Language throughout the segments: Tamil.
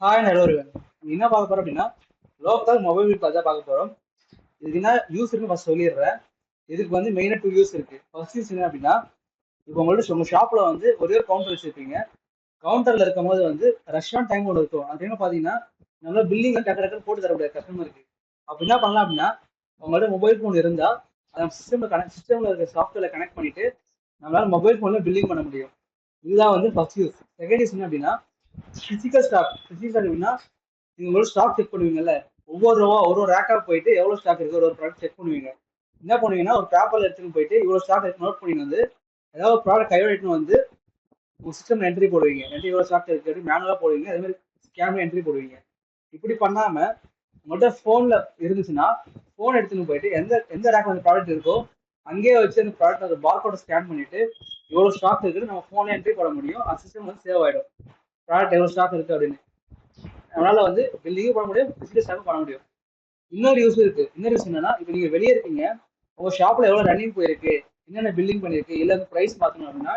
ஹாய் நடுவர்கள். என்ன பார்க்க போறோம் அப்படின்னா லோக்கல் மொபைல் பில் தான் பார்க்க போறோம். இதுக்கு என்ன யூஸ் இருக்குன்னு ஃபர்ஸ்ட் சொல்லிடுறேன். இதுக்கு வந்து மெயினாக டூ யூஸ் இருக்கு. ஃபர்ஸ்ட் யூஸ் என்ன அப்படின்னா, இப்போ உங்களோட உங்க ஷாப்ல வந்து ஒரே ஒரு கவுண்டர் வச்சிருப்பீங்க. கவுண்டர்ல இருக்கும் போது வந்து ரஷ்ஷான டைம் ஒன்று இருக்கும். அந்த டைம்ல பாத்தீங்கன்னா நம்மளால பில்லிங் டக்கு டக்குன்னு போட்டு தர முடியாது கஸ்டமருக்கு. அப்ப என்ன பண்ணலாம் அப்படின்னா, உங்களோட மொபைல் ஃபோன் இருந்தா அந்த சிஸ்டம்ல இருக்க சாஃப்ட்வேர்ல கனெக்ட் பண்ணிட்டு நம்மளால மொபைல் ஃபோன்ல பில்லிங் பண்ண முடியும். இதுதான் வந்து ஃபர்ஸ்ட் யூஸ். செகண்ட் யூஸ் என்ன அப்படின்னா, பிசிக்கல் ஸ்டாக் அப்படின்னா நீங்க உங்களோட ஸ்டாக் செக் பண்ணுவீங்கல்ல. ஒவ்வொரு ரூபா ஒரு ரேக்கா போயிட்டு எவ்வளவு ஸ்டாக் இருக்கு ஒரு ப்ராடக்ட் செக் பண்ணுவீங்க. என்ன பண்ணுவீங்கன்னா, ஒரு பேப்பர்ல எடுத்துன்னு போயிட்டு இவ்வளவு ஸ்டாக் நோட் பண்ணி வந்து ஏதாவது ஒரு ப்ராடக்ட் கையோட எடுத்துன்னு வந்து உங்க சிஸ்டம் என்ட்ரி போடுவீங்க. என்ட்ரி இவ்வளவு ஸ்டாக் இருக்கு மேனுவலா போடுவீங்க. அதே மாதிரி ஸ்கேன்ல என்ட்ரி போடுவீங்க. இப்படி பண்ணாம உங்கள்கிட்ட போன்ல இருந்துச்சுன்னா போன் எடுத்துன்னு போயிட்டு எந்த எந்த ரேக்ல அந்த ப்ராடக்ட் இருக்கோ அங்கேயே வச்சு அந்த ப்ராடக்ட் அந்த பார்கோட ஸ்கேன் பண்ணிட்டு இவ்வளவு ஸ்டாக் இருக்குன்னு நம்ம போன்ல என்ட்ரி போட முடியும். அந்த சிஸ்டம் வந்து சேவ் ஆயிடும். ப்ராடக்ட் எவ்வளவு ஸ்டாக் இருக்கு அப்படின்னு அதனால வந்து பில்லிங்கும் பண்ண முடியும், பிசிக்கல் ஸ்டாக்கும் பண்ண முடியும். இன்னொரு யூஸ் இருக்கு. இன்னொரு யூஸ் என்னன்னா, இப்போ நீங்க வெளியே இருக்கீங்க, உங்க ஷாப்ல எவ்வளவு ரன்னிங் போயிருக்கு, என்னென்ன பில்லிங் பண்ணிருக்கு, இல்ல பிரைஸ் மாத்தணும் அப்படின்னா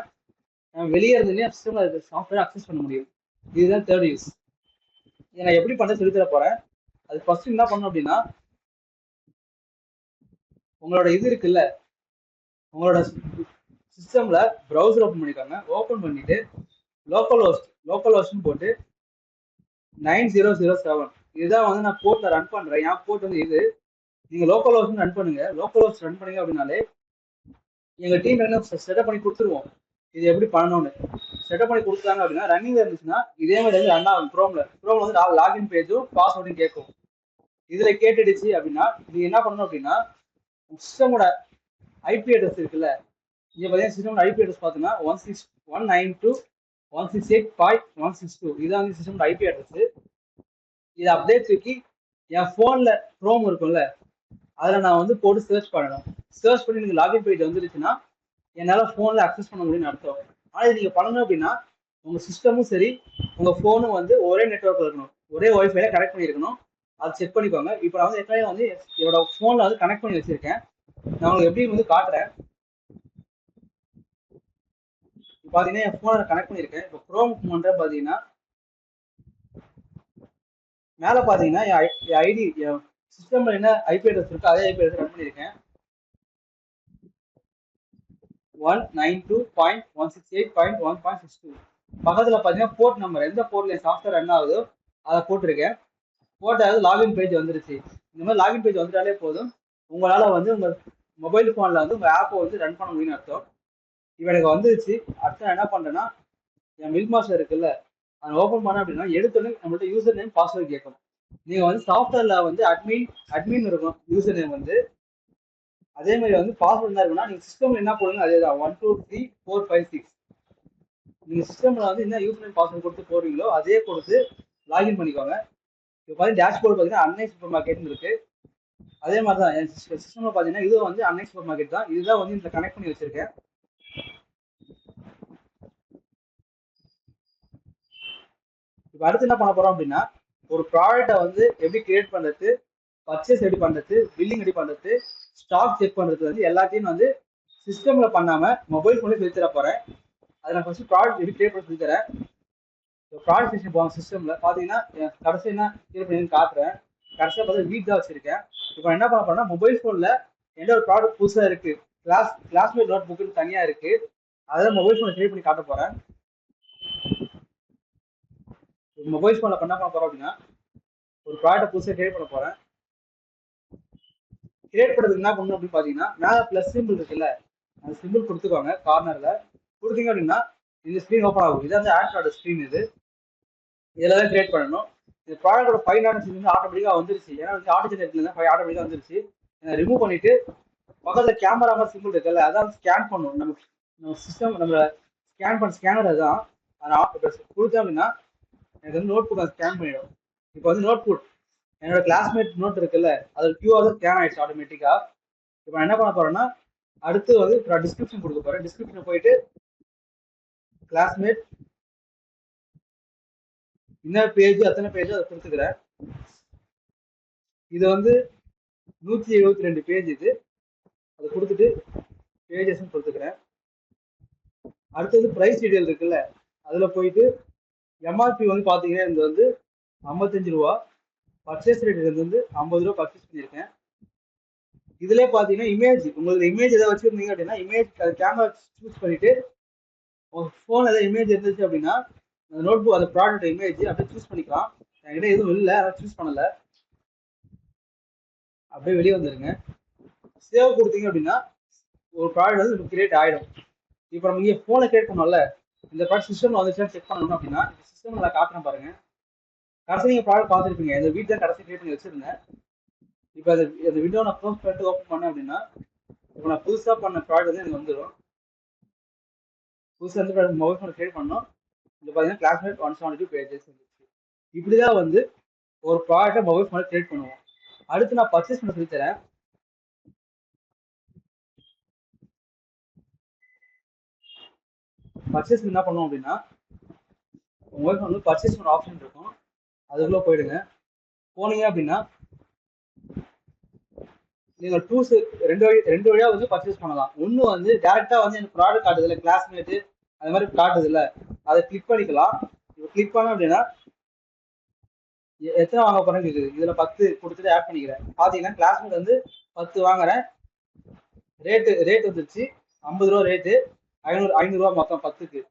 நம்ம வெளியே இருந்தே சிஸ்டம்ல இருக்க சாஃப்ட்வேர் அக்சஸ் பண்ண முடியும். இதுதான் தேர்ட் யூஸ். இதை நான் எப்படி பண்ண சொல்லி தர போறேன். அது ஃபர்ஸ்ட் என்ன பண்ணணும் அப்படின்னா, உங்களோட இது இருக்குல்ல, உங்களோட சிஸ்டம்ல ப்ரௌசர் ஓப்பன் பண்ணிக்கோங்க. ஓப்பன் பண்ணிட்டு லோக்கல் ஹோஸ்ட் போட்டு 9007 இதுதான் வந்து நான் போர்ட்ல ரன் பண்றேன். என் போர்ட் வந்து இது. நீங்க லோக்கல் ஹோஸ்ட் ரன் பண்ணுங்க. லோக்கல் ஹோஸ்ட் ரன் பண்ணீங்க அப்படின்னாலே எங்க டீம் என்ன செட்டப் பண்ணி கொடுத்துருவோம். இது எப்படி பண்ணணும்னு செட்டப் பண்ணி கொடுத்தாங்க அப்படின்னா, ரன்னிங் இருந்துச்சுன்னா இதே மாதிரி வந்து ரன் ஆகும். குரோம்ல வந்து லாகின் பேஜும் பாஸ்வேர்டும் கேட்கும். இதுல கேட்டுடுச்சு அப்படின்னா நீங்க என்ன பண்ணணும் அப்படின்னா, சிஸ்டமோட ஐபி அட்ரஸ் இருக்குல்ல, இங்க பார்த்தீங்கன்னா சிஸ்டமோட ஐபி அட்ரஸ் பார்த்தீங்கன்னா 192.168.162 இதான் வந்து சிஸ்டமோட ஐபி அட்ரஸ். இதை அப்படியே தூக்கி என் போன்ல குரோம் இருக்கும்ல, அதுல நான் வந்து போட்டு சர்ச் பண்ணணும். சர்ச் பண்ணி நீங்க லாகின் பேஜ் வந்துருச்சுன்னா என்னால போன்ல அக்சஸ் பண்ண முடியும்னு அர்த்தம். ஆனா இது நீங்க பண்ணணும் அப்படின்னா உங்க சிஸ்டமும் சரி உங்க போனும் வந்து ஒரே நெட்ஒர்க்ல இருக்கணும், ஒரே ஒய்ஃபைல கனெக்ட் பண்ணிருக்கணும். அது செக் பண்ணிக்கோங்க. இப்போ நான் வந்து ஏற்கனவே வந்து என்னோட போன்ல வந்து கனெக்ட் பண்ணி வச்சிருக்கேன். நான் உங்களுக்கு எப்படி வந்து காட்டுறேன். பாத்தீங்கன்னா என் போனை கனெக்ட் பண்ணிருக்கேன். இப்போ குரோம் பண்றேன். பாத்தீங்கன்னா மேல பாத்தீங்கன்னா என் ஐடி சிஸ்டம்ல என்ன ஐபி அட்ரஸ் இருக்கோ அதே ஐபி அட்ரஸ் ரன் பண்ணிருக்கேன். 192.168.1.62 பக்கத்துல பாத்தீங்கன்னா போர்ட் நம்பர் எந்த போர்ட்ல சாஃப்ட்வேர் ரன் ஆகுதோ அதை போட்டிருக்கேன். போட்டாவது லாகின் பேஜ் வந்துருச்சு. இந்த மாதிரி லாகின் பேஜ் வந்துட்டாலே போதும், உங்களால வந்து உங்க மொபைல் போன்ல வந்து உங்க ஆப்பை வந்து ரன் பண்ண முடியும்னு அர்த்தம். இப்போ எனக்கு வந்துருச்சு. அடுத்து நான் என்ன பண்றேன்னா, என் மில்க் மாஸ்டர் இருக்குல்ல, அதை ஓப்பன் பண்ண அப்படின்னா எடுத்தோடனே நம்மள்ட்ட யூசர் நேம் பாஸ்வேர்டு கேட்கும். நீங்க வந்து சாஃப்ட்வேர்ல வந்து அட்மின் இருக்கும் யூசர் நேம் வந்து. அதே மாதிரி வந்து பாஸ்வேர்டு என்ன இருக்குன்னா நீங்க சிஸ்டம்ல என்ன போடுங்க அதே தான் 12345 நீங்க சிஸ்டம்ல வந்து என்ன யூசர் நேம் பாஸ்வேர்டு கொடுத்து போடுறீங்களோ அதே கொடுத்து லாகின் பண்ணிக்கோங்க. இப்போ பார்த்தீங்கன்னா டேஷ்போர்டு பார்த்தீங்கன்னா அன்னை சூப்பர் மார்க்கெட்னு இருக்கு. அதே மாதிரி தான் என் சிஸ்டம்ல பார்த்தீங்கன்னா இது வந்து அன்னை சூப்பர் மார்க்கெட் தான். இதுதான் வந்து இதில் கனெக்ட் பண்ணி வச்சிருக்கேன். இப்போ அடுத்து என்ன பண்ண போறோம் அப்படின்னா, ஒரு ப்ராடக்ட்டை வந்து எப்படி கிரியேட் பண்றது, பர்ச்சேஸ் எப்படி பண்றது, பில்லிங் எப்படி பண்றது, ஸ்டாக் செக் பண்றது வந்து எல்லாத்தையும் வந்து சிஸ்டம்ல பண்ணாம மொபைல் போன்ல சொல்லி தர போறேன். அதை நான் ஃபர்ஸ்ட் ப்ராடக்ட் எப்படி கிரியேட் பண்ணி சொல்லி தரேன். ப்ராடக்ட் செக்ஷன் போவாங்க. சிஸ்டம்ல பாத்தீங்கன்னா கடைசி என்ன கிரியேட் பண்ணி காட்டுறேன். கடைசியா பார்த்தா வீட் தான் வச்சிருக்கேன். இப்போ என்ன பண்ண போறேன்னா, மொபைல் போன்ல எந்த ஒரு ப்ராடக்ட் புதுசா இருக்கு, கிளாஸ்மேட் நோட் புக்னு தனியா இருக்கு, அதான் மொபைல் போன்ல கிரியேட் பண்ணி காட்ட போறேன். மொபைல் போன்ல என்ன பண்ண போறோம் அப்படின்னா, ஒரு ப்ராடக்ட் புதுசாக கிரியேட் பண்ண போறேன். கிரியேட் பண்ணுறதுக்கு என்ன பண்ணணும் அப்படின்னு பாத்தீங்கன்னா, மேல பிளஸ் சிம்பிள் இருக்குல்ல, அந்த சிம்பிள் கொடுத்துக்கோங்க. கார்னர்ல கொடுத்தீங்க அப்படின்னா இந்த ஸ்க்ரீன் ஓப்பன் ஆகும். இது வந்து ஆட் ப்ராடக்ட் ஸ்க்ரீன். இதுல தான் கிரியேட் பண்ணணும். இந்த ப்ராடக்டோட ஃபைல் வந்து ஆட்டோமேட்டிக்கா வந்துருச்சு. ஏன்னா வந்து ஆட்டோ ஜெனரேட்ல ஃபைல் ஆட்டோமேட்டிக்கா வந்துருச்சு. ரிமூவ் பண்ணிட்டு பக்கத்துல கேமரா மாதிரி சிம்பிள் இருக்குல்ல, அதான் ஸ்கேன் பண்ணணும். நம்ம சிஸ்டம் நம்ம ஸ்கேன் பண்ண ஸ்கேனர் அதுதான். அதை கொடுத்தேன் அப்படின்னா எனக்கு வந்து நோட் புக் ஸ்கேன் பண்ணிடும். இப்போ வந்து நோட் புக் என்னோட கிளாஸ்மேட் நோட் இருக்குல்ல, அது கியூஆர் ஸ்கேன் ஆயிடுச்சு ஆட்டோமேட்டிக்கா. இப்போ நான் என்ன பண்ண போறேன்னா, அடுத்து வந்து நான் டிஸ்கிரிப்ஷன் கொடுக்க போறேன். டிஸ்கிரிப்ஷன் போயிட்டு கிளாஸ்மேட் என்ன பேஜ் அத்தனை பேஜ் அதை கொடுத்துக்கிறேன். இது வந்து 172 பேஜ். இது அதை கொடுத்துட்டு பேஜஸ் கொடுத்துக்கிறேன். அடுத்தது பிரைஸ் டீடைல் இருக்குல்ல, அதுல போயிட்டு எம்ஆர்பி வந்து பாத்தீங்கன்னா இது வந்து ரூ. 55. பர்ச்சேஸ் ரேட் வந்து ரூ. 50 பர்ச்சேஸ் பண்ணியிருக்கேன். இதுல பாத்தீங்கன்னா இமேஜ், உங்களுக்கு இமேஜ் ஏதாவது வச்சிருந்தீங்க அப்படின்னா இமேஜ் கேமரா சூஸ் பண்ணிட்டு உங்க போன் ஏதாவது இமேஜ் இருந்துச்சு அப்படின்னா அந்த நோட்புக் அந்த ப்ராடக்ட் இமேஜ் அப்படியே சூஸ் பண்ணிக்கலாம். என்கிட்ட எதுவும் இல்லை, அதை சூஸ் பண்ணல. அப்படியே வெளியே வந்துருங்க. சேவ் கொடுத்தீங்க அப்படின்னா ஒரு ப்ராடக்ட் வந்து கிரியேட் ஆயிடும். இப்போ நம்ம இங்கே போனை கிரியேட் பண்ணோம்ல, இந்த ப்ராடக்ட் சிஸ்டம்ல வந்துச்சுன்னா செக் பண்ணணும் அப்படின்னா சிஸ்டம்ல நான் காட்டுறேன் பாருங்க. கடைசி நீங்க ப்ராடக்ட் பார்த்துருப்பீங்க, இந்த வீட்டில் கடைசி கிரியேட் பண்ணி வச்சிருந்தேன். இப்போ அந்த விண்டோ நான் க்ளோஸ் பண்ணிட்டு ஓப்பன் பண்ணேன் அப்படின்னா இப்போ நான் புதுசாக பண்ண ப்ராடக்ட் வந்து எனக்கு வந்துடும். புதுசாக வந்து மொபைல் ஃபோன் கிரியேட் பண்ணோம். இங்க பார்த்தீங்கன்னா கிளாஸ்மேட் 172 பேஜஸ் இருந்துச்சு. இப்படிதான் வந்து ஒரு ப்ராடக்ட்டை மொபைல் ஃபோனை கிரியேட் பண்ணுவோம். அடுத்து நான் பர்ச்சேஸ் பண்ண சொல்லி தரேன். பர்ச்சேஸ் என்ன பண்ணுவோம் அப்படின்னா மொபைல் ஃபோன் வந்து பர்ச்சேஸ் பண்ண ஆப்ஷன் இருக்கும், அதுக்குள்ள போயிடுங்க. போனீங்க அப்படின்னா நீங்க டூல்ஸ் ரெண்டு வழியா வந்து பர்ச்சேஸ் பண்ணலாம். ஒண்ணு வந்து டைரக்டா வந்து எனக்கு ப்ராடக்ட் காட்டுது இல்லை, கிளாஸ்மேட் அது மாதிரி காட்டுது இல்லை, அதை கிளிக் பண்ணிக்கலாம். இப்போ கிளிக் பண்ண அப்படின்னா எத்தனை வாங்க போறேன்னு இருக்குது. இதுல 10 கொடுத்துட்டு ஆட் பண்ணிக்கிறேன். பாத்தீங்கன்னா கிளாஸ்மேட் வந்து 10 வாங்குறேன். ரேட் வந்துருச்சு ரூ. 50 ரேட்டு, 500 ரூபா மொத்தம் 10க்கு.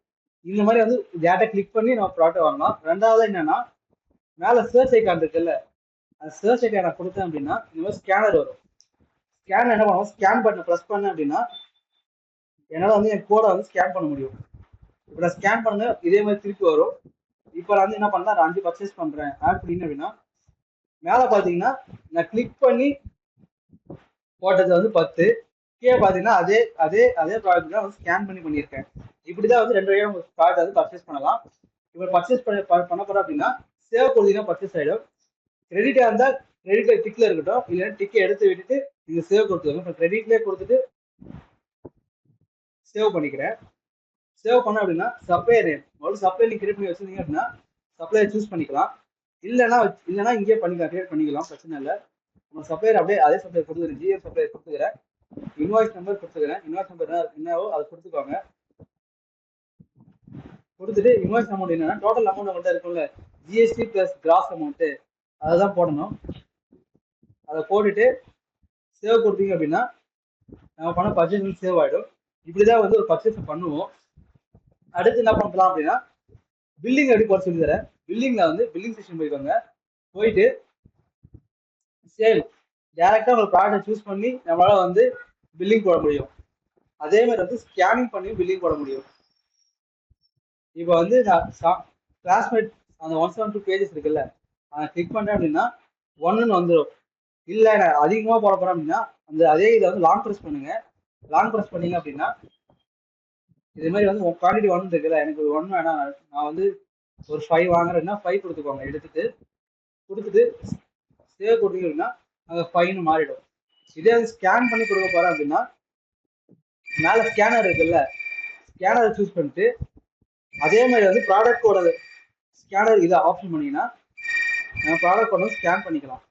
இந்த மாதிரி வந்து டேட்டா கிளிக் பண்ணி நம்ம ப்ராடக்ட் வாங்கலாம். ரெண்டாவது என்னன்னா மேல சர்ச் ஐக்கான் இருக்குல்ல, அந்த சர்ச் ஐக்கான் நான் கொடுத்தேன் அப்படின்னா இந்த மாதிரி ஸ்கேனர் வரும். ஸ்கேன் என்ன பண்ணுவோம், ஸ்கேன் பட்டனை ப்ரெஸ் பண்ணேன் அப்படின்னா என்னால் வந்து என் கோடை வந்து ஸ்கேன் பண்ண முடியும். இப்போ நான் ஸ்கேன் பண்ண இதே மாதிரி திருப்பி வரும். இப்போ நான் வந்து என்ன பண்ணலாம், 5 பர்ச்சேஸ் பண்ணுறேன் ஆட் பண்ணிங்க அப்படின்னா மேலே பார்த்தீங்கன்னா நான் கிளிக் பண்ணி போட்டது வந்து 10, கீழே பார்த்தீங்கன்னா அதே அதே அதே ப்ராடக்ட் தான் வந்து ஸ்கேன் பண்ணியிருக்கேன். இப்படி தான் வந்து 2 வழியாக உங்கள் ப்ராடக்ட் வந்து பர்ச்சேஸ் பண்ணலாம். இப்போ பர்ச்சேஸ் பண்ண போகிறோம் அப்படின்னா சேவ் கொடுத்தீங்கன்னா பர்ச்சேஸ் ஆகிடும். கிரெடிட்டாக இருந்தால் கிரெடிட் டிக்கில் இருக்கட்டும், இல்லைன்னா டிக்கை எடுத்து விட்டுட்டு நீங்கள் சேவ் கொடுத்துருங்க. இப்போ கிரெடிட்லேயே கொடுத்துட்டு சேவ் பண்ணிக்கிறேன். சேவ் பண்ண அப்படின்னா சப்ளையர் நேம், முதல்ல சப்ளை நீங்க கிரியேட் பண்ணி வச்சிருந்தீங்க அப்படின்னா சப்ளையர் சூஸ் பண்ணிக்கலாம். இல்லைன்னா இங்கே பண்ணிக்கலாம், கிரியேட் பண்ணிக்கலாம், பிரச்சனை இல்லை. உங்க சப்ளையர் அப்படியே அதே சப்ளையர் கொடுத்துக்கிறேன், ஜிஎம் சப்ளையர் கொடுத்துக்கிறேன். இன்வாய்ஸ் நம்பர் கொடுத்துக்கிறேன். இன்வாய்ஸ் நம்பர் என்னவோ அதை கொடுத்துக்கோங்க. கொடுத்துட்டு இன்வாய்ஸ் அமௌண்ட் என்னன்னா டோட்டல் அமௌண்ட் உங்கள்கிட்ட இருக்கும்ல, ஜிஎஸ்டி பிளஸ் கிராஸ் அமௌண்ட் அதுதான் போடணும். அதை போட்டுட்டு சேவ் கொடுத்தீங்க அப்படின்னா நம்ம பண்ண பர்ச்சேஸ் சேவ் ஆகிடும். இப்படிதான் வந்து ஒரு பர்ச்சேஸ் பண்ணுவோம். அடுத்து என்ன பண்ணலாம் அப்படின்னா பில்லிங் எப்படி போட சொல்லி தரேன். பில்லிங்ல வந்து பில்லிங் செக்ஷன் போய்க்கோங்க. போயிட்டு சேல் டைரக்டா ஒரு ப்ராடக்ட் சூஸ் பண்ணி நம்மளால வந்து பில்லிங் போட முடியும். அதே மாதிரி வந்து ஸ்கேனிங் பண்ணி பில்லிங் போட முடியும். இப்போ வந்து கிளாஸ்மேட் அந்த 172 பேஜஸ் இருக்குல்ல, அதை கிளிக் பண்றேன் அப்படின்னா 1ன்னு வந்துடும். இல்லை நான் அதிகமாக போட போறேன் அப்படின்னா அந்த அதே இதை வந்து லாங் ப்ரெஸ் பண்ணுங்க. லாங் ப்ரெஸ் பண்ணீங்க அப்படின்னா இதே மாதிரி வந்து குவான்டிட்டி 1 இருக்குல்ல, எனக்கு ஒரு 1 வேணாம், நான் வந்து ஒரு 5 வாங்குறேன்னா 5 கொடுத்துக்கோங்க. கொடுத்துட்டு சேவ் கொடுத்தீங்க அப்படின்னா அங்கே 5ன்னு மாறிடும். இதே ஸ்கேன் பண்ணி கொடுக்க போறேன் அப்படின்னா மேலே ஸ்கேனர் இருக்குல்ல, ஸ்கேனரை சூஸ் பண்ணிட்டு அதே மாதிரி வந்து ப்ராடக்டோட ஸ்கேனர் இதை ஆப்ஷன் பண்ணீங்கன்னா நம்ம ப்ராடக்ட் வந்து ஸ்கேன் பண்ணிக்கலாம்.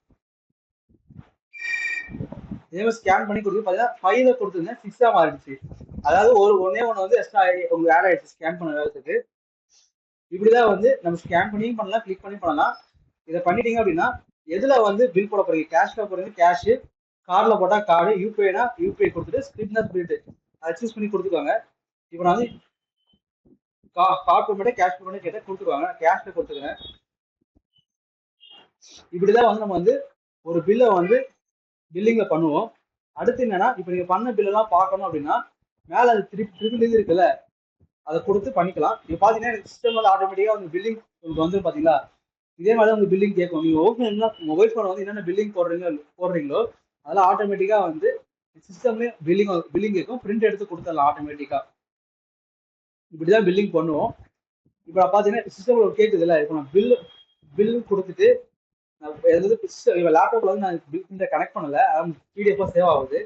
இதே மாதிரி ஸ்கேன் பண்ணி கொடுத்து பார்த்தீங்கன்னா 5 கொடுத்துருந்தேன் 6 மாறிடுச்சு. அதாவது ஒன்னே ஒன்று வந்து எக்ஸ்ட்ரா உங்களுக்கு ஆட் ஆயிடுச்சு ஸ்கேன் பண்ண வேலைக்கு. இப்படிதான் வந்து நம்ம ஸ்கேன் பண்ணியும் பண்ணலாம், கிளிக் பண்ணி பண்ணலாம். இதை பண்ணிட்டீங்க அப்படின்னா எதுல வந்து பில் போட போறீங்க, கேஷ்ல போறீங்க கேஷ், கார்டில் போட்டா கார்டு, யூபிஐனா யூபிஐ கொடுத்துட்டு ஸ்கிரிப்ட்னா ஸ்கிரிப்ட் அதை சூஸ் பண்ணி கொடுத்துக்கோங்க. இப்போ நான் வந்து கார்டு பேமெண்ட்டே கேஷ் பேமெண்ட்டே கேட்டால் கொடுத்துருவாங்க, கேஷ்ல கொடுத்துக்கிறேன். இப்படிதான் வந்து நம்ம வந்து ஒரு பில்லை வந்து பில்லிங்ல பண்ணுவோம். அடுத்து என்னன்னா இப்போ நீங்க பண்ண பில்லெல்லாம் பார்க்கணும் அப்படின்னா மேல அது ட்ரிபிள் இருக்குல்ல, அதை கொடுத்து பண்ணிக்கலாம். இப்போ பார்த்தீங்கன்னா சிஸ்டம் வந்து ஆட்டோமேட்டிக்காக வந்து பில்லிங் உங்களுக்கு வந்து பார்த்தீங்களா, இதே மாதிரி உங்க பில்லிங் கேட்கும். நீங்கள் ஓப்பன் என்ன மொபைல் ஃபோன் வந்து என்னென்ன பில்லிங் போடுறீங்களோ அதெல்லாம் ஆட்டோமேட்டிக்காக வந்து சிஸ்டம்லேயே பில்லிங் கேட்கும். பிரிண்ட் எடுத்து கொடுத்துடலாம் ஆட்டோமேட்டிக்காக. இப்படிதான் பில்லிங் பண்ணுவோம். இப்போ பார்த்தீங்கன்னா சிஸ்டம்ல ஒரு கேட்குது இல்லை, இப்போ நான் பில் கொடுத்துட்டு லேப்டாப்ல வந்து நான் பில் பிரிண்டர் கனெக்ட் பண்ணல, பிடிஎஃப் சேவ் ஆகுது.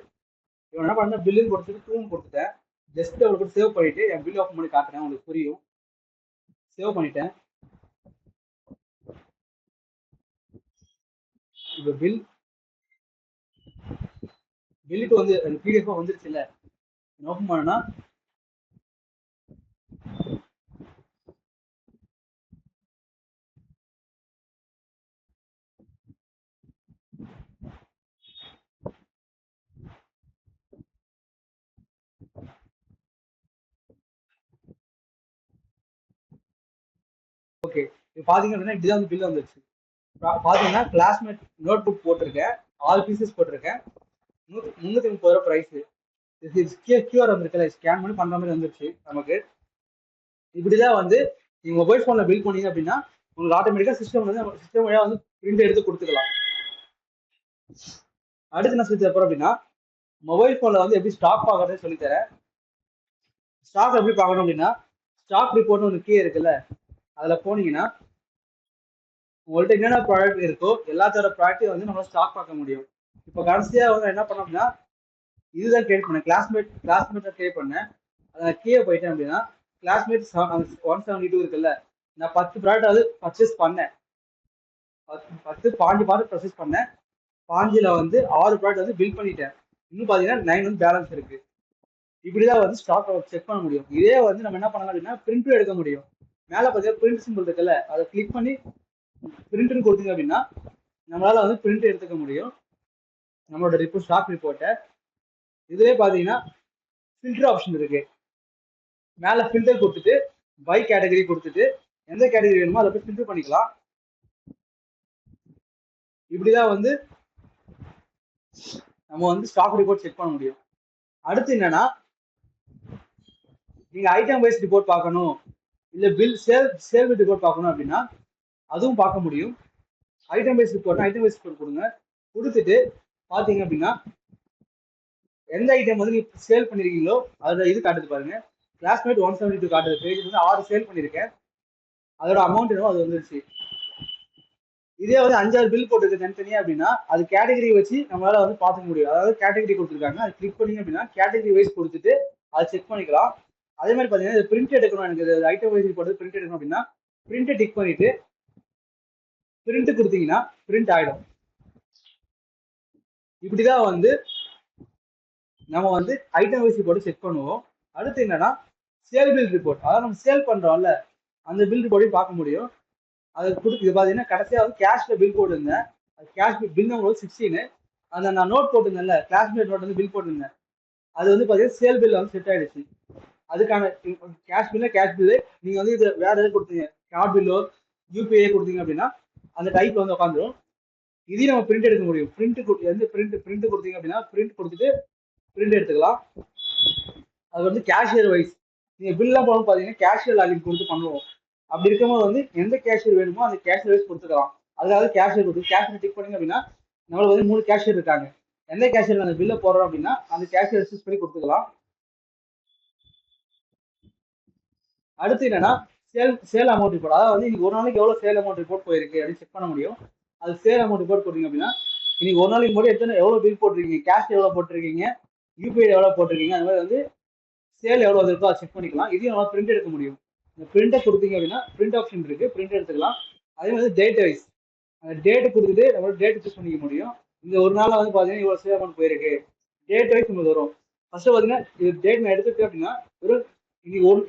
இப்போ என்ன பண்ண பில்லிங் கொடுத்துட்டு டூன் கொடுத்துட்டேன். ஜஸ்ட் அவருக்கு சேவ் பண்ணிட்டு என் பில் ஓப்பன் பண்ணி காட்டுறேன், உங்களுக்கு புரியும். சேவ் பண்ணிட்டேன். இப்போ பில்லுக்கு வந்து பிடிஎஃப் வந்துருச்சு இல்லை, ஓப்பன் பண்ணனா இப்போ பார்த்தீங்க அப்படின்னா இப்படிதான் வந்து பில் வந்துருச்சு. பார்த்தீங்கன்னா கிளாஸ்மேட் நோட் புக் போட்டிருக்கேன், 6 பீசஸ் போட்டிருக்கேன், 330 ப்ரைஸு. கியூஆர் வந்துருக்குல்ல, ஸ்கேன் பண்ணி பண்ற மாதிரி வந்துருச்சு நமக்கு. இப்படிதான் வந்து நீங்க மொபைல் ஃபோன்ல பில் பண்ணீங்க அப்படின்னா உங்களுக்கு ஆட்டோமேட்டிக்கா சிஸ்டம் வழியா வந்து பிரிண்ட் எடுத்து கொடுத்துக்கலாம். அடுத்து என்ன சொல்லி தரப்போறோம் அப்படின்னா, மொபைல் போன்ல வந்து எப்படி ஸ்டாக் பார்க்கறதுன்னு சொல்லி தரேன். ஸ்டாக் எப்படி பார்க்கணும் அப்படின்னா, ஸ்டாக் ரிப்போர்ட்னு ஒரு கீ இருக்குல்ல, அதுல போனீங்கன்னா உங்கள்ட்ட என்னென்ன ப்ராடக்ட் இருக்கோ எல்லாத்தோட ப்ராடக்ட்டையும் வந்து நம்ம ஸ்டாக் பார்க்க முடியும். இப்போ கடைசியா வந்து என்ன பண்ணோம் அப்படின்னா, இதுதான் கிரியேட் பண்ணேன், கிளாஸ்மேட் கிரியேட் பண்ணேன். அதை கீழே போயிட்டேன் அப்படின்னா, கிளாஸ்மேட் 172 இருக்குல்ல, நான் 10 ப்ராடக்ட் வந்து பர்ச்சேஸ் பண்ணேன். 10 பாஞ்சு ப்ராடக்ட் பர்ச்சேஸ் பண்ணேன். பாஞ்சில வந்து 6 ப்ராடக்ட் வந்து பில் பண்ணிட்டேன். இன்னும் பாத்தீங்கன்னா 9 வந்து பேலன்ஸ் இருக்கு. இப்படிதான் வந்து ஸ்டாக் செக் பண்ண முடியும். இதே வந்து நம்ம என்ன பண்ணலாம் அப்படின்னா பிரிண்ட் எடுக்க முடியும். மேல பாத்தீங்கன்னா பிரிண்ட் சிம்பிள் இருக்குல்ல, அதை கிளிக் பண்ணி பிரிண்ட்னு கொடுத்தீங்க அப்படின்னா நம்மளால வந்து பிரிண்ட் எடுத்துக்க முடியும் நம்மளோட ரிப்போர்ட், ஸ்டாக் ரிப்போர்ட்டை. இதுவே பாத்தீங்கன்னா ஃபில்டர் ஆப்ஷன் இருக்கு. மேல ஃபில்டர் கொடுத்துட்டு பை கேட்டகரி கொடுத்துட்டு எந்த கேட்டகரி வேணுமோ அதை போய் ஃபில்டர் பண்ணிக்கலாம். இப்படிதான் வந்து நம்ம வந்து ஸ்டாக் ரிப்போர்ட் செக் பண்ண முடியும். அடுத்து என்னன்னா, நீங்க ஐட்டம் வைஸ் ரிப்போர்ட் பார்க்கணும், இல்ல பில் சேல் ரிப்போர்ட் பார்க்கணும் அப்படின்னா அதுவும் பார்க்க முடியும். ஐட்டம் வைஸ் ரிப்போர்ட் கொடுங்க. கொடுத்துட்டு பாத்தீங்க அப்படின்னா எந்த ஐட்டம் வந்து நீங்க சேல் பண்ணிருக்கீங்களோ அதோட இது காட்டுது பாருங்க. கிளாஸ்மேட் 172 காட்டுது. பேஜ் வந்து 6 சேல் பண்ணிருக்கேன், அதோட அமௌண்ட் என்னவோ அது வந்துருச்சு. இதே வந்து 5-6 பில் போட்டுருக்கு தனித்தனியா அப்படின்னா அது கேட்டகரி வச்சு நம்மளால வந்து பார்த்துக்க முடியும். அதாவது கேட்டகரி கொடுத்துருக்காங்க, அது கிளிக் பண்ணீங்க அப்படின்னா கேட்டகரி வைஸ் கொடுத்துட்டு அதை செக் பண்ணிக்கலாம். அதே மாதிரி பாத்தீங்கன்னா பிரிண்ட் எடுக்கணும், எனக்கு ஐட்டம் வைஸ் ரிப்போர்ட் பிரிண்ட் எடுக்கணும் அப்படின்னா பிரிண்ட் டிக் பண்ணிட்டு பிரிண்ட் கொடுத்தீங்கன்னா பிரிண்ட் ஆயிடும். இப்படிதான் வந்து நம்ம வந்து ஐட்டம் வைஸ் ரிப்போர்ட் செக் பண்ணுவோம். அடுத்து என்னன்னா சேல் பில் ரிப்போர்ட், அதாவது நம்ம சேல் பண்றோம்ல அந்த பில் ரிப்போர்ட்டையும் பார்க்க முடியும். அது கொடுத்து பாத்தீங்கன்னா கடைசியா வந்து கேஷ்ல பில் போட்டுருந்தேன். அது கேஷ் பில் நம்பர் 16. அந்த நான் நோட் போட்டிருந்தேன்ல, கிளாஸ்மேட் நோட் வந்து பில் போட்டிருந்தேன், அது வந்து பாத்தீங்கன்னா சேல் பில் வந்து செட் ஆயிடுச்சு. அதுக்கான கேஷ் பில்லு நீங்க வந்து இது வேற எதாவது கொடுத்தீங்க, கார்டு பில்லோ யூபிஐ கொடுத்தீங்க அப்படின்னா அந்த டைப்ல வந்து உட்காந்துரும். இதையும் நம்ம பிரிண்ட் எடுக்க முடியும். பிரிண்ட் கொடுத்தீங்க அப்படின்னா பிரிண்ட் கொடுத்துட்டு பிரிண்ட் எடுத்துக்கலாம். அது வந்து கேஷியர் வைஸ் நீங்க பில்லாம் போகணும் பாத்தீங்கன்னா கேஷியர் லாகின் கொடுத்து பண்ணுவோம். அப்படி இருக்கும்போது வந்து எந்த கேஷியர் வேணுமோ அந்த கேஷியர் வைஸ் கொடுத்துக்கலாம். அதுக்காக கேஷியர் கொடுத்து கேஷியர் டிக் பண்ணீங்க அப்படின்னா நம்மளுக்கு வந்து 3 கேஷியர் இருக்காங்க. எந்த கேஷியர் அந்த பில்லை போடுறோம் அப்படின்னா அந்த கேஷியர் சூஸ் பண்ணி கொடுத்துக்கலாம். அடுத்து என்னன்னா சேல் அமௌண்ட் ரிப்போர்ட், அதாவது வந்து இன்னைக்கு ஒரு நாளைக்கு எவ்வளவு சேல் அமௌண்ட் ரிப்போர்ட் போயிருக்கு அப்படின்னு செக் பண்ண முடியும். அது சேல் அமௌண்ட் ரிப்போர்ட் போட்டீங்க அப்படின்னா இன்னைக்கு ஒரு நாளைக்கு மட்டும் எவ்வளவு பில் போட்டிருக்கீங்க, கேஷ் எவ்வளவு போட்டிருக்கீங்க, யூபிஐ எவ்வளவு போட்டிருக்கீங்க, அந்த மாதிரி வந்து சேல் எவ்வளவு இருக்கோ அதை செக் பண்ணிக்கலாம். இதையும் நம்ம பிரிண்ட் எடுக்க முடியும். இந்த பிரிண்டை கொடுத்தீங்க அப்படின்னா பிரிண்ட் ஆப்ஷன் இருக்கு, பிரிண்ட் எடுத்துக்கலாம். அதே மாதிரி டேட் வைஸ் அந்த டேட் கொடுத்துட்டு நம்மளோட டேட் சூஸ் பண்ணிக்க முடியும். இந்த ஒரு நாள் வந்து பாத்தீங்கன்னா இவ்வளவு சேல் அமௌண்ட் போயிருக்கு, டேட் வைஸ் உங்களுக்கு வரும். ஃபர்ஸ்ட் பாத்தீங்கன்னா இது டேட் நான் எடுத்துட்டேன் அப்படின்னா ஒரு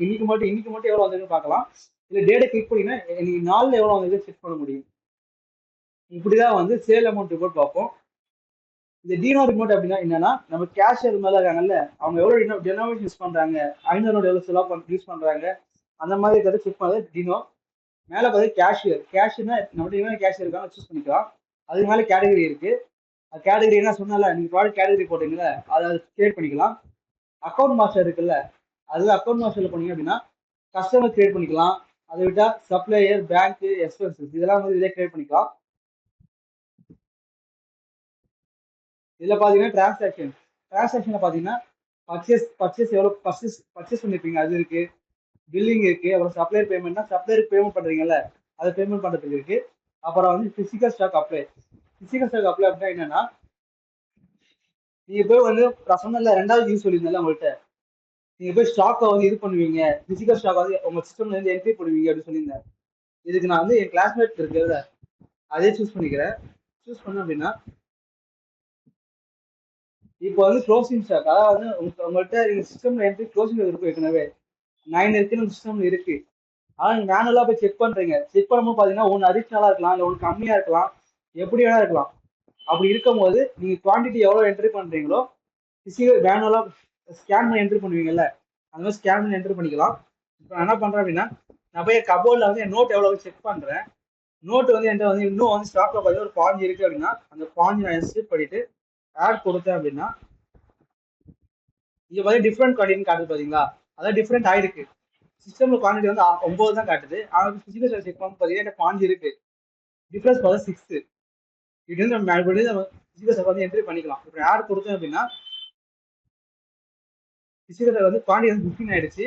இன்னைக்கு மட்டும் எவ்வளவு வந்திருக்குன்னு பார்க்கலாம். இல்ல டேட்டை கிளிக் பண்ணீங்கன்னா இன்னைக்கு நாள்ல எவ்வளவு வந்திருக்கு செக் பண்ண முடியும். இப்படிதான் வந்து சேல் அமௌண்ட் ரிப்போர்ட் பார்ப்போம். இந்த டினோ ரிமோட் அப்படின்னா என்னன்னா, நம்ம கேஷியர் மேல இருக்காங்கல்ல, அவங்க எவ்வளவு டெனோவேஷன் யூஸ் பண்றாங்க, 500 நோட் எவ்வளவு செலவு யூஸ் பண்றாங்க, அந்த மாதிரி இருக்கிறத செக் பண்ணது டினோ. மேல பார்த்து கேஷியர்னா நம்மகிட்ட என்ன கேஷியர் இருக்காங்க சூஸ் பண்ணிக்கலாம். அதுக்கு மேல கேட்டகரி இருக்கு. கேட்டகரி என்ன சொன்னால நீங்க ப்ராடக்ட் கேட்டகரி போட்டீங்கல்ல அதை கிரியேட் பண்ணிக்கலாம். அக்கௌண்ட் மாஸ்டர் இருக்குல்ல, அதுல அக்கௌண்ட் மாஸ்டர்ல பண்ணீங்க அப்படின்னா கஸ்டமர் கிரியேட் பண்ணிக்கலாம். அதை விட்டா சப்ளையர், பேங்க், எக்ஸ்பென்சஸ் இதெல்லாம் வந்து இதே கிரியேட் பண்ணிக்கலாம். இதுல பாத்தீங்கன்னா டிரான்சாக்ஷன்ல பாத்தீங்கன்னா பர்ச்சேஸ் எவ்வளவு பர்ச்சேஸ் பண்ணிருப்பீங்க அது இருக்கு, பில்லிங் இருக்கு, அப்புறம் சப்ளையர் பேமெண்ட்னா சப்ளையருக்கு பேமெண்ட் பண்றீங்கல்ல அதை பேமெண்ட் பண்றதுக்கு இருக்கு. அப்புறம் வந்து பிசிக்கல் ஸ்டாக் அப்ளை அப்படின்னா என்னன்னா, நீங்க போய் வந்து சொன்னல 2வது யூஸ் சொல்லியிருந்தல உங்கள்கிட்ட, நீங்க போய் ஸ்டாக்கை வந்து இது பண்ணுவீங்க, பிசிக்கல் ஸ்டாக் வந்து உங்க சிஸ்டம்ல இருந்து என்ட்ரி பண்ணுவீங்க அப்படின்னு சொல்லியிருந்தேன். இதுக்கு நான் வந்து என் கிளாஸ்மேட் இருக்கிறத அதே சூஸ் பண்ணிக்கிறேன். சூஸ் பண்ண அப்படின்னா இப்போ வந்து க்ளோசிங் ஸ்டாக், அதாவது உங்கள்கிட்ட நீங்க சிஸ்டம்ல என்ட்ரி க்ளோசிங் இருக்கு, ஏற்கனவே 9 இருக்குன்னு சிஸ்டம்ல இருக்கு. ஆனா நீங்க மேனுவலா போய் செக் பண்றீங்க. செக் பண்ணும்போது பாத்தீங்கன்னா ஒன்று அடிஷ்னலா இருக்கலாம், இல்லை ஒன்று கம்மியா இருக்கலாம், எப்படி வேணா இருக்கலாம். அப்படி இருக்கும் போது நீங்க குவான்டிட்டி எவ்வளவு என்ட்ரி பண்றீங்களோ மேனுவலா ஸ்கேன் பண்ணி என்ட்ரி பண்ணுவீங்கல்ல, அந்த மாதிரி ஸ்கேன் பண்ணி என்ட்ரி பண்ணிக்கலாம். இப்போ என்ன பண்றேன் அப்படின்னா நான் போய் கபோர்டில் வந்து என் நோட் எவ்வளோ செக் பண்ணுறேன். நோட்டு வந்து என்கிட்ட வந்து இன்னும் வந்து ஸ்டாக்ல பார்த்தீங்கன்னா ஒரு பாஞ்சு இருக்கு அப்படின்னா அந்த பாஞ்சு நான் எக்ஸ்ட் பண்ணிட்டு ஆட் கொடுத்தேன் அப்படின்னா இங்க வந்து டிஃப்ரெண்ட் குவான்டிட்டின்னு காட்டுது பாத்தீங்களா? அதான் டிஃப்ரெண்ட் ஆயிருக்கு. சிஸ்டம்ல குவான்டிட்டி வந்து 9 தான் காட்டுது. ஆனால் பிசிக்கல் செக் பண்ணி பார்த்தீங்கன்னா பாஞ்சு இருக்கு. டிஃபரன்ஸ் பார்த்தா 6. இது வந்து நம்ம மறுபடியும் நம்ம பிசிக்கல் செக் வந்து என்ட்ரி பண்ணிக்கலாம். இப்போ ஆட் கொடுத்தோம் அப்படின்னா பிசிக்கல் வந்து குவான்டிட்டி வந்து 15 ஆயிடுச்சு.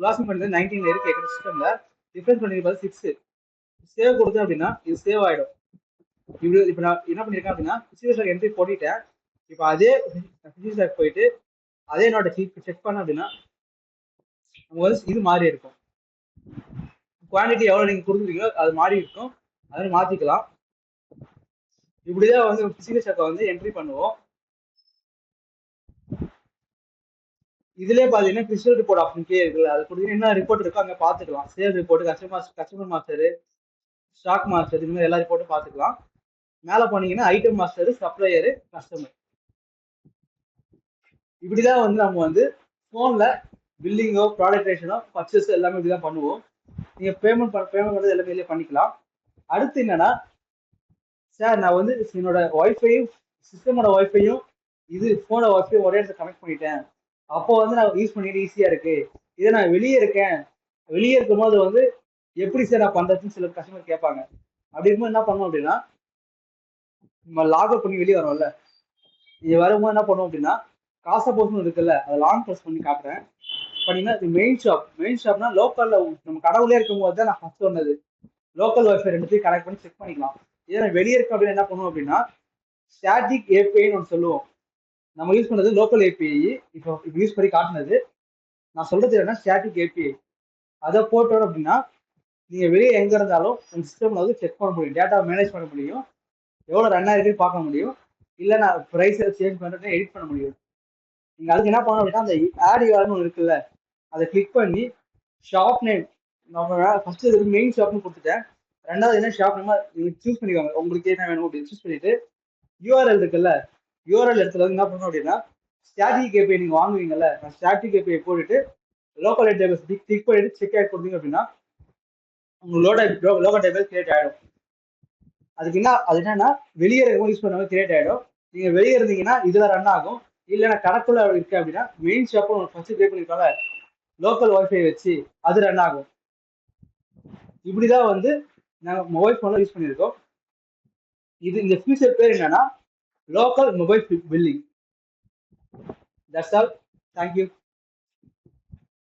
லாஸ்ட் பண்ணி 19 இருக்கு எங்க சிஸ்டம்ல. டிஃபரன்ஸ் பண்ணி பார்த்து 6. சேவ் கொடுத்தேன் அப்படின்னா இது சேவ் ஆயிடும். இப்போ நான் என்ன பண்ணிருக்கேன் அப்படின்னா பிசிக்கல் என்ட்ரி போட்டுட்டேன். இப்போ அதே பிசிக்கல் போயிட்டு அதே நோட்டை செக் பண்ண அப்படின்னா நம்ம வந்து இது மாறி இருக்கும். குவான்டிட்டி எவ்வளவு நீங்க கொடுக்குறீங்களோ அது மாறி இருக்கும். அதை மாத்திக்கலாம். இப்படிதான் வந்து பிசிக்கல் செக்கை வந்து என்ட்ரி பண்ணுவோம். இதுலயே பாத்தீங்கன்னா கிறிஸ்டல் ரிப்போர்ட் ஆப்ஷன்கே இருக்குல்ல, அது கொடுத்தீங்கன்னா என்ன ரிப்போர்ட் இருக்கோ அங்க பாத்துக்கலாம். Sale report, customer master, stock master, இந்த மாதிரி எல்லா ரிப்போர்ட்டும் பாத்துக்கலாம். மேல போனீங்கன்னா ஐட்டம் மாஸ்டர், சப்ளையரு, கஸ்டமர். இப்படிதான் வந்து நம்ம வந்து போன்ல பில்லிங்கோ, ப்ராடக்டேஷனோ, பர்ச்சேஸ் எல்லாமே இப்படிதான் பண்ணுவோம். நீங்க பேமெண்ட் பண்றது எல்லாமே இதுலயே பண்ணிக்கலாம். அடுத்து என்னன்னா, சார் நான் வந்து என்னோட ஒய்ஃபையும் சிஸ்டமோட ஒய்ஃபையும் இது போனோட ஒய்ஃபையும் ஒரே இடத்துல கனெக்ட் பண்ணிட்டேன். அப்போ வந்து நான் யூஸ் பண்ணிட்டு ஈஸியா இருக்கு. இதே நான் வெளியே இருக்கேன், வெளியே இருக்கும்போது வந்து எப்படி சார் நான் பண்றதுன்னு சில கஸ்டமர் கேட்பாங்க. அப்படி இருக்கும்போது என்ன பண்ணுவோம் அப்படின்னா, நம்ம லாக் அவுட் பண்ணி வெளியே வரோம்ல, இது வரும்போது என்ன பண்ணுவோம் அப்படின்னா காசை போஸ்ட்னு இருக்குல்ல, அதை லாங் ப்ரெஸ் பண்ணி காட்டுறேன். பண்ணீங்கன்னா இது மெயின் ஷாப்னா லோக்கல்ல நம்ம கடவுளே இருக்கும்போது தான் நான் ஃபர்ஸ்ட் சொன்னது லோக்கல் ஒய்ஃபை ரெண்டுத்தையும் கனெக்ட் பண்ணி செக் பண்ணிக்கலாம். இதே நான் வெளியே இருக்க அப்படின்னு என்ன பண்ணுவோம் அப்படின்னா ஸ்டாட்டிக் ஏபிஐன்னு ஒன்று சொல்லுவோம். நம்ம யூஸ் பண்ணது லோக்கல் ஏபிஐ. இப்போ யூஸ் பண்ணி காட்டினது நான் சொல்றது என்னன்னா ஸ்டாட்டிக் ஏபிஐ. அதை போட்டோம் அப்படின்னா நீங்க வெளியே எங்க இருந்தாலும் உங்க சிஸ்டம்ல வந்து செக் பண்ண முடியும், டேட்டா மேனேஜ் பண்ண முடியும், எவ்வளவு ரன் ஆயிருக்குன்னு பார்க்க முடியும், இல்ல நான் பிரைஸ் சேஞ்ச் பண்றேன் எடிட் பண்ண முடியும். நீங்க அதுக்கு என்ன பண்ணணும் அப்படின்னா அந்த ஆட் யூஆர்னு இருக்குல்ல, அதை கிளிக் பண்ணி ஷாப் நேம் நம்ம ஃபர்ஸ்ட் இதுக்கு மெயின் ஷாப்னு கொடுத்துட்டேன். ரெண்டாவது என்ன ஷாப் நேம் நீங்க சூஸ் பண்ணிக்கோங்க, உங்களுக்கு என்ன வேணும் அப்படின்னு சூஸ் பண்ணிட்டு யூஆர்எல் இருக்குல்ல, யூஆர்எல் இடத்துல வந்து என்ன பண்ணணும் அப்படின்னா ஸ்டாட்டிக் ஏபிஐ நீங்க வாங்குவீங்கல்ல, ஸ்டாட்டிக் ஏபிஐ போட்டுட்டு லோக்கல் டேபிள்ஸ் கிளிக் பண்ணிட்டு செக் ஆட் கொடுத்தீங்க அப்படின்னா உங்களோட லோக்கல் டேபிள் கிரியேட் ஆயிடும். அதுக்கு என்ன அது என்னன்னா வெளியே யூஸ் பண்ணாம கிரியேட் ஆயிடும். நீங்க வெளியே இருந்தீங்கன்னா இதுல ரன் ஆகும். இல்லைன்னா கணக்குள்ள இருக்கு அப்படின்னா மெயின் ஷாப் ஃபர்ஸ்ட் கிரியேட் பண்ணிருக்காங்க லோக்கல் ஒய்ஃபை வச்சு அது ரன் ஆகும். இப்படிதான் வந்து நாங்க மொபைல் போன்ல யூஸ் பண்ணியிருக்கோம். இது இந்த ஃபியூச்சர் பேர் என்னன்னா local mobile billing. That's all. Thank you.